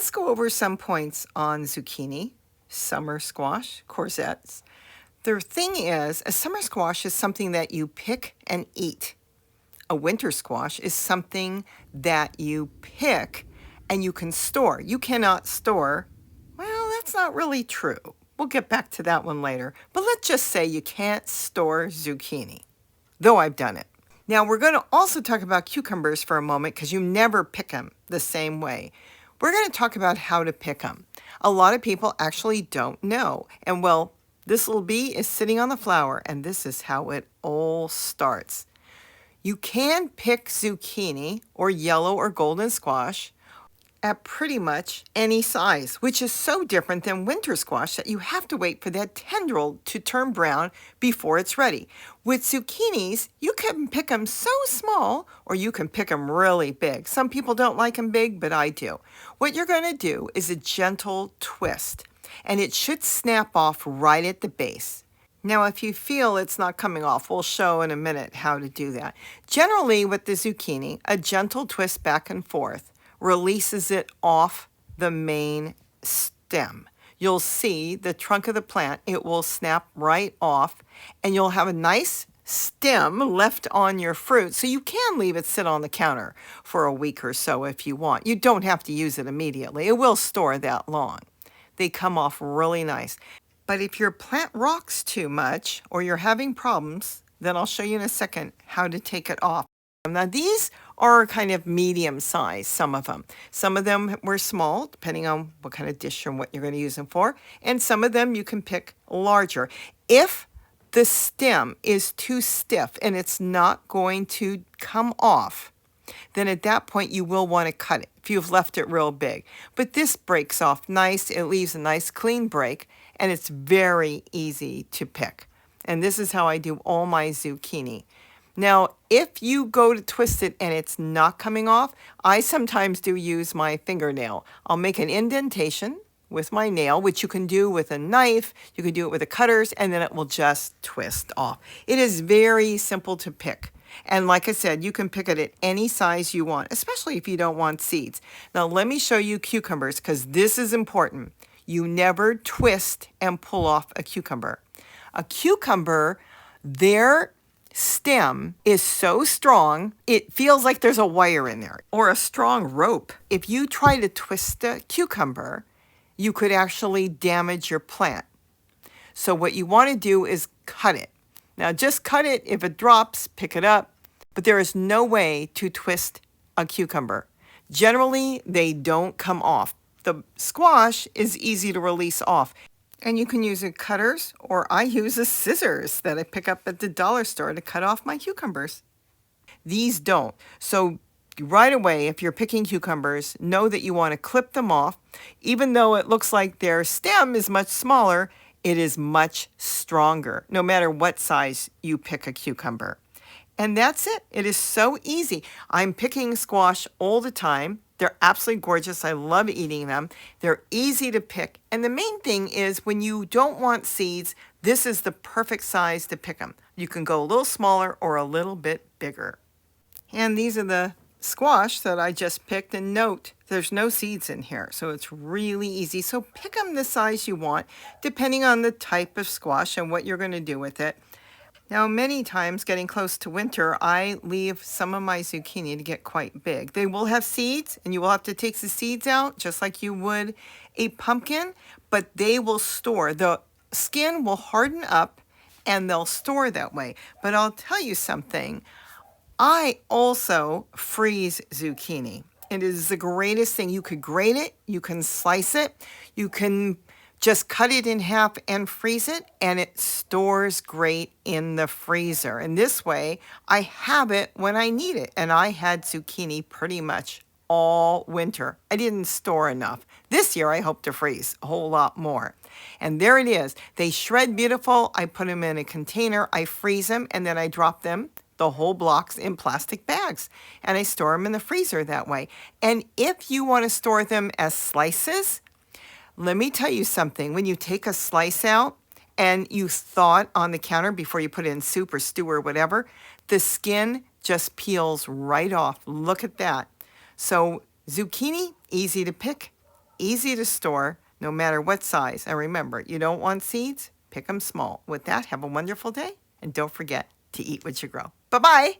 Let's go over some points on zucchini, summer squash, courgettes. The thing is, a summer squash is something that you pick and eat. A winter squash is something that you pick and you can store. You cannot store, well, that's not really true. We'll get back to that one later. But let's just say you can't store zucchini, though I've done it. Now, we're going to also talk about cucumbers for a moment because you never pick them the same way. We're going to talk about how to pick them. A lot of people actually don't know. And well, this little bee is sitting on the flower, and this is how it all starts. You can pick zucchini or yellow or golden squash at pretty much any size, which is so different than winter squash that you have to wait for that tendril to turn brown before it's ready. With zucchinis, you can pick them so small or you can pick them really big. Some people don't like them big, but I do. What you're going to do is a gentle twist, and it should snap off right at the base. Now, if you feel it's not coming off, we'll show in a minute how to do that. Generally, with the zucchini, a gentle twist back and forth releases it off the main stem. You'll see the trunk of the plant, it will snap right off, and you'll have a nice stem left on your fruit, so you can leave it sit on the counter for a week or so if you want. You don't have to use it immediately. It will store that long. They come off really nice. But if your plant rocks too much or you're having problems, then I'll show you in a second how to take it off. Now, these are kind of medium size, some of them. Some of them were small, depending on what kind of dish or what you're going to use them for. And some of them you can pick larger. If the stem is too stiff and it's not going to come off, then at that point you will want to cut it if you've left it real big. But this breaks off nice. It leaves a nice clean break, and it's very easy to pick. And this is how I do all my zucchini. Now, if you go to twist it and it's not coming off, I sometimes do use my fingernail. I'll make an indentation with my nail, which you can do with a knife, you can do it with the cutters, and then it will just twist off. It is very simple to pick. And like I said, you can pick it at any size you want, especially if you don't want seeds. Now, let me show you cucumbers because this is important. You never twist and pull off a cucumber. A cucumber, their stem is so strong, it feels like there's a wire in there or a strong rope. If you try to twist a cucumber, you could actually damage your plant. So what you want to do is cut it. Now just cut it. If it drops, pick it up. But there is no way to twist a cucumber. Generally, they don't come off. The squash is easy to release off. And you can use cutters, or I use a scissors that I pick up at the dollar store to cut off my cucumbers. These don't. So right away, if you're picking cucumbers, know that you want to clip them off. Even though it looks like their stem is much smaller, it is much stronger, no matter what size you pick a cucumber. And that's it. It is so easy. I'm picking squash all the time. They're absolutely gorgeous. I love eating them. They're easy to pick. And the main thing is when you don't want seeds, this is the perfect size to pick them. You can go a little smaller or a little bit bigger. And these are the squash that I just picked. And note, there's no seeds in here, so it's really easy. So pick them the size you want, depending on the type of squash and what you're going to do with it. Now, many times, getting close to winter, I leave some of my zucchini to get quite big. They will have seeds, and you will have to take the seeds out, just like you would a pumpkin, but they will store. The skin will harden up, and they'll store that way. But I'll tell you something. I also freeze zucchini. It is the greatest thing. You could grate it, you can slice it, you can just cut it in half and freeze it, and it stores great in the freezer. And this way, I have it when I need it. And I had zucchini pretty much all winter. I didn't store enough. This year, I hope to freeze a whole lot more. And there it is. They shred beautiful. I put them in a container. I freeze them, and then I drop them, the whole blocks, in plastic bags. And I store them in the freezer that way. And if you want to store them as slices, let me tell you something. When you take a slice out and you thaw it on the counter before you put it in soup or stew or whatever, the skin just peels right off. Look at that. So zucchini, easy to pick, easy to store, no matter what size. And remember, you don't want seeds? Pick them small. With that, have a wonderful day, and don't forget to eat what you grow. Bye-bye.